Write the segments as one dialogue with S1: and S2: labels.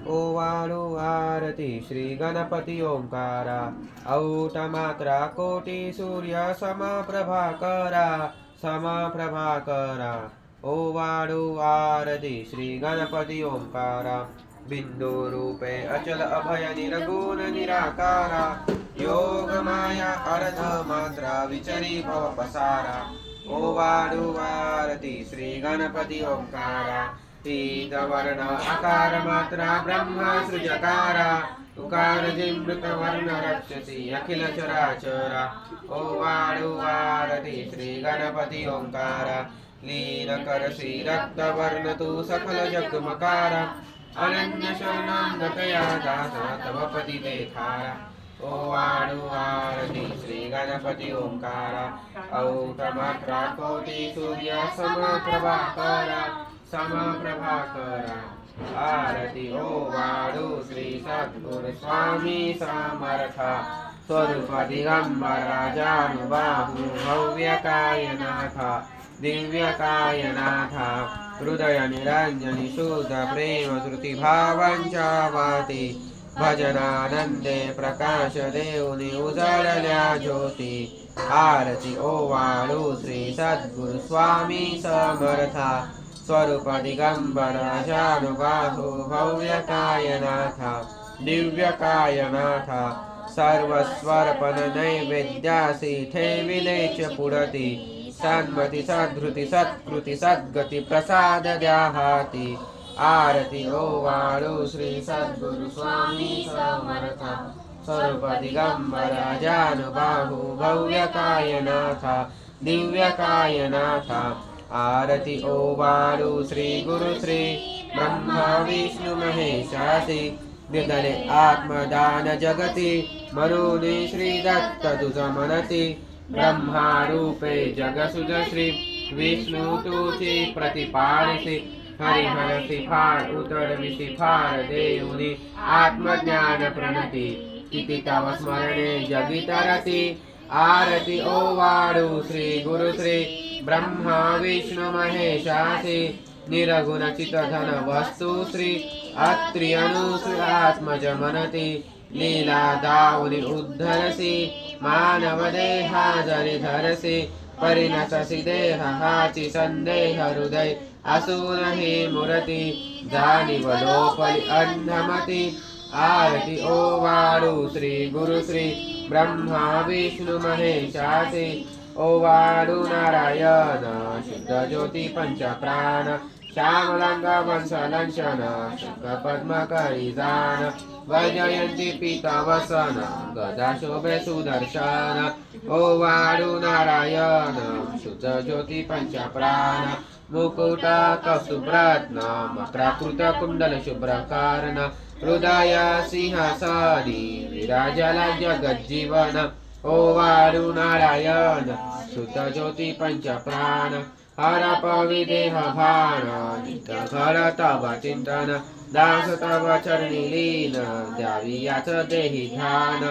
S1: ओवाळू आरती श्री गणपती ओंकारा औट मात्रा कोटी सूर्य समप्रभाकरा समप्रभाकरा ओवाळू आरती श्री गणपती ओंकारा बिंदु रूपे अचल अभय निर्गुण निराकारा योग माया अर्ध मात्रा विचरी भव पसारा ओवाळू आरती श्री गणपती ओंकारा तीत वर्ण आकार मात्रा ब्रह्म सृजकारा उकार जिमृत वर्ण रक्षसी अखिल चराचरा ओवाळू आरती श्री गणपती ओंकारा लीन करसी रक्त वर्ण तू सकल जगमकारा अनन्य शरणागतया दासा तव पति देखारा ओवाळू आरती श्री गणपती ओंकारा औट मात्रा कोटी सूर्य समप्रभाकरा समप्रभाकरा आरती ओवाळू श्री सद्गुरु स्वामी समर्था स्वरूप दिगंबरा जानुबाहु भव्यकायनाथा दिव्यकायनाथा हृदय निरंजनी शुद्ध प्रेम श्रुति भावांचावाती भजनानंदे प्रकाश देऊनी उजळल्या ज्योती आरती ओवाळू श्री सद्गुरु स्वामी समर्था स्वरूप दिगंबरा जानुबाहु भव्यकायनाथा दिव्यकायनाथा सर्वस्वर्पण नैवेद्यासी ठेविलेच पुरती सन्मति सद्धृति सत्कृति सद्गति प्रसाद द्याहाती आरती ओवाळू श्री सद्गुरु स्वामी समर्था स्वरूप दिगंबरा जानुबाहु भव्यकायनाथा दिव्यकायनाथा आरती ओवाळू श्री गुरु श्री ब्रह्मा विष्णु महेशासी दिदले आत्मदान जगती मरुनी श्री दत्त तुझ मनती ब्रह्मा रूपे जगसुज श्री विष्णु तुझी प्रतिपालिसी हरिहरसी फार उतरविसी फार देऊनी आत्मज्ञान प्रणती किती तव स्मरणे जगितरती आरती ओवाळू श्री गुरु श्री ब्रह्मा विष्णु महेशासी निरगुण चित धन वस्तु श्री अत्रि अनुसुर आत्मज मनती लीला दाऊनी उद्धरसी मानव देहा जरी धरसी परिणससी देह हाची संदेह हृदय असून ही मूर्ती जाणीव लोपली अंधमती आरती ओवाळू श्री गुरु श्री ब्रह्मा विष्णु महेशासी ओवाळू नारायण शुद्ध ज्योती पंचप्राण श्यामलंग वंशलंशन शुक्ल पद्मकरी जान वैजयंती पीतवसन गदा शोभे सुदर्शन ओवाळू नारायण शुद्ध ज्योती पंचप्राण मुकुट कस्तुभरत्न मकराकृत कुंडल शुभ्रकर्ण हृदय सिंहासनी विराजला जगज्जीवन ओवाळू नारायण शुद्ध ज्योती पंचप्राण हर पविदेह भान नित घर तव चिंतन दास तव चरणी लीन द्यावी याच देही ध्यान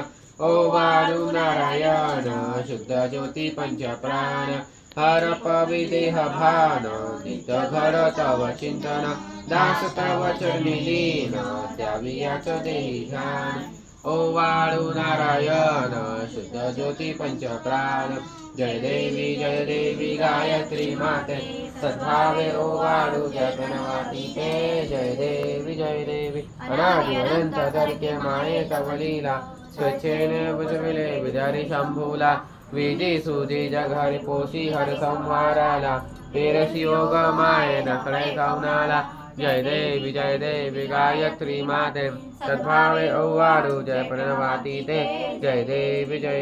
S1: ओवाळू नारायण शुद्ध ज्योती पंचप्राण हर पविदेह भान नित घर तव चिंतन दास तव चरणी लीन द्यावी याच देही ध्यान ओवाळू नारायण शुद्ध ज्योती पंचप्राण जय देवी गायत्री माते सद्भावे ओवाळू जय प्रणवाती ते जय देवी अनादि अनंत तर्क्य माये तव लीला स्वच्छेने बुजविले विदारी शंभूला विजी सुजी जघारी पोशी हर संवाराला पेरसी योग माये नखळे कौनाला जय देवी गायत्री माते सद्भावे ओवाळू जय प्रणवाती ते जय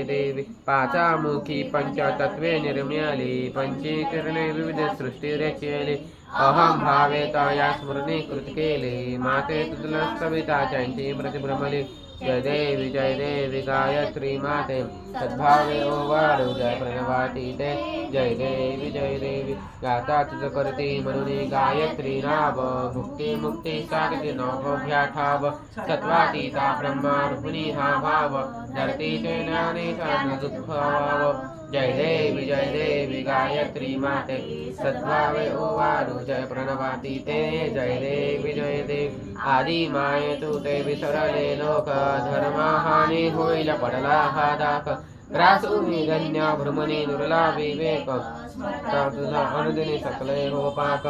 S1: देवी पाचामुखी पंचतत्वे निर्म्याली पंचीकरणे विविध सृष्टी रचेली अहम भावे तया स्मरणी कृत केली माते तुला सविता चैंची प्रतिभ्रमली जय देवी गायत्री माते सद्भावे ओवाळू जय प्रणवाती ते जय देवी गाता तुझ करती म्हणून गायत्री नाव भुक्ती मुक्ती साधते नवभ्या ठाव सत्वातीता ब्रह्मा रुक्मिणी हा भाव धरतीचे ज्ञाने दुःख वाव जय देवी गायत्री माते सद्भावे ओवाळू जय प्रणवाती ते जय देवी आदि माये तू ते विसरले लोक धर्महानी होईल पडला हा दाख ग्रासूनी धन्य भ्रमणी दुर्ला विवेक तुझा अनुदिनी सकले हो पाक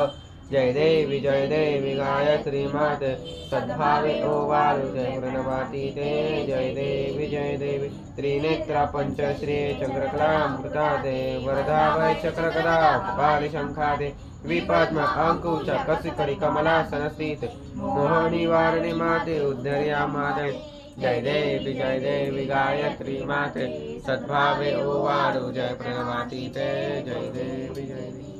S1: जय देवी गायत्री माते सद्भावे ओवाळू जय प्रणवाती ते जय देवी त्रिनेत्रा पंचश्री चंद्रकलामृता ते वरदा वै चक्रकदा कपाली शंखा ते विपद्म अंकुश कसिकरी कमलासन स्थित मोहनी वारणी माते उद्धर्या माते जय देवी गायत्री माते सद्भावे ओवाळू जय प्रणवाती ते जय देवी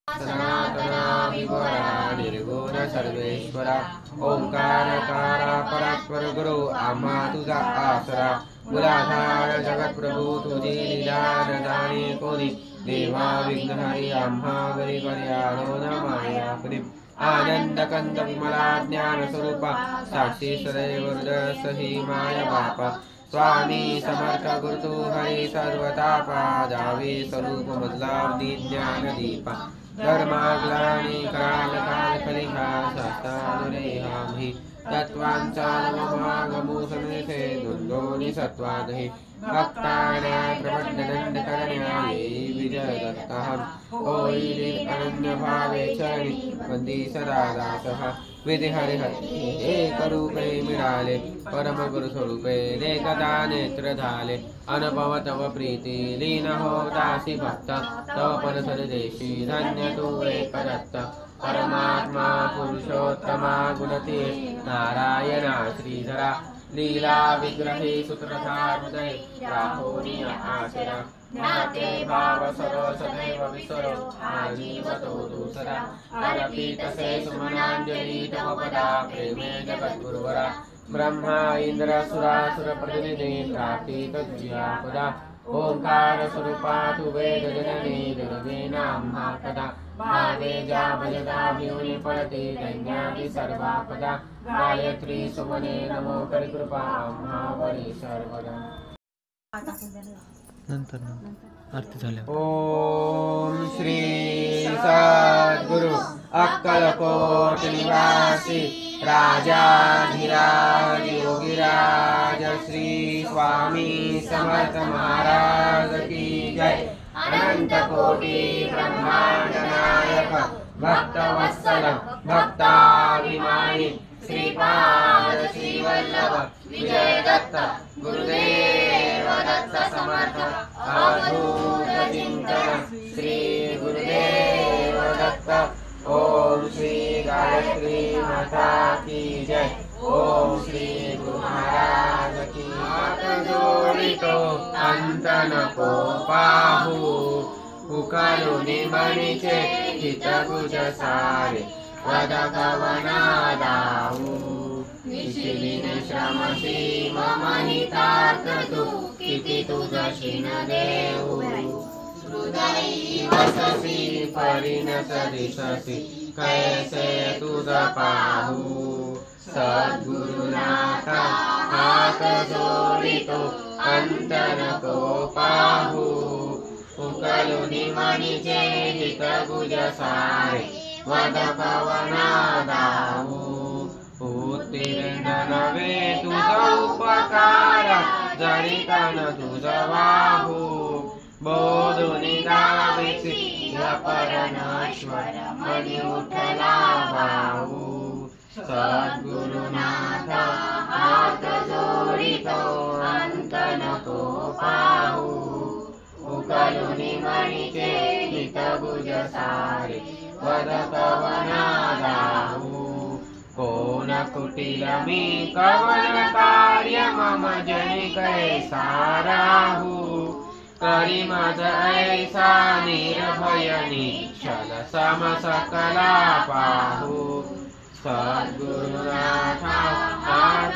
S1: सनातना विभरा निर्गुण सर्वेश्वरा ओंकारकारा परात्पर गुरु आम्हा तुझा आसरा मुलाधार जगत प्रभू तुझी लीला न जाणे कोणी देवा विघ्नहरी आम्हा गरी आलो न माया करी आनंद कंद विमला ज्ञान स्वरूपा साक्षी सदैव सही माया बापा स्वामी समर्थ गुरु हरी सर्वतापा जावे स्वरूप मजलावधी ज्ञान दीपा धर्माग्लानी काल काल कलिहा शास्त्रानुरेहामहि तत्वांचालममागमो समेथे द्वंद्वोनि सत्वादहि भक्तानां प्रपन्नदण्डकरण्याये विजयदत्तः ओयि अनन्य भावे चरणी वंदी सदा दासः विधि हरिहरि एकरूपे मिळाले परम गुरु स्वरूपे देखता नेत्र झाले अनुभव तव प्रीती लीन हो दासी भक्त तव पनसन देशी धन्य तू एक दत्त परमात्मा पुरुषोत्तमा गुणती नारायणा श्रीधरा लीला विग्रहे सूत्रधार हृदय राहोनिय आसरा ज्ञाते भाव सरो सदैव विसरो आजीवतो दूसरा अर्पितसे सुमनांजलि तव पदा प्रेमे जगद्गुरुवरा ब्रह्मा इंद्र सुरासुर प्रतिनिधि प्रार्थित तुझ्या पदा ओंकार स्वरूपा तु वेद जननी दुर्गेनाम्हा कदा भावे जा भजदा भिवनी पडते दैन्यादि सर्वापदा गायत्री सुमने नमो करी कृपा आम्हावरी सर्वदा नंतर आरती झाल्या ओम श्री सद्गुरु अक्कलकोट निवासी राजाधिराज योगीराज श्री स्वामी समर्थ महाराज की जय अनंत कोटि ब्रह्मांड नायक भक्त वत्सल भक्ताभिमानी श्रीपाद श्रीवल्लभ विजय दत्त गुरुदेव दत्त समर्थ अवधूत चिंतन श्री गुरुदेव दत्त ओम श्री गायत्री माता की जय ओम श्री गुरु महाराज की हाथ जोड़ी तो अंत नको पाहू उकालुनी मणिचे हित गुज सारे वदकवना दाऊ निशिलिने श्रमसी मम हितार्थ तू किती तुझशीन देऊ हृदयी वससी परिणत दिशसी कैसे तुझ पाहू सद्गुरुनाथा हात जोडितो अंत नको पाहू उकलुनी मणिचे हित गुज सारे वद पवना दाऊ उत्तीर्ण नवे तुझ उपकार जरितन तुझ वाहू बोधुनी गावेसी परमेश्वर मनी उठला भाऊ सद्गुरुनाथ हात जोडितो अंत नको पाहू उकलुनी मणिचे हित गुज सारे वद पवना दाऊ कोण कुटिल मी कवन कार्य मम जनि कैसा राहू करी मज ऐसा निर्भय निश्चल सम सकला पाहू सद्गुरुनाथ हात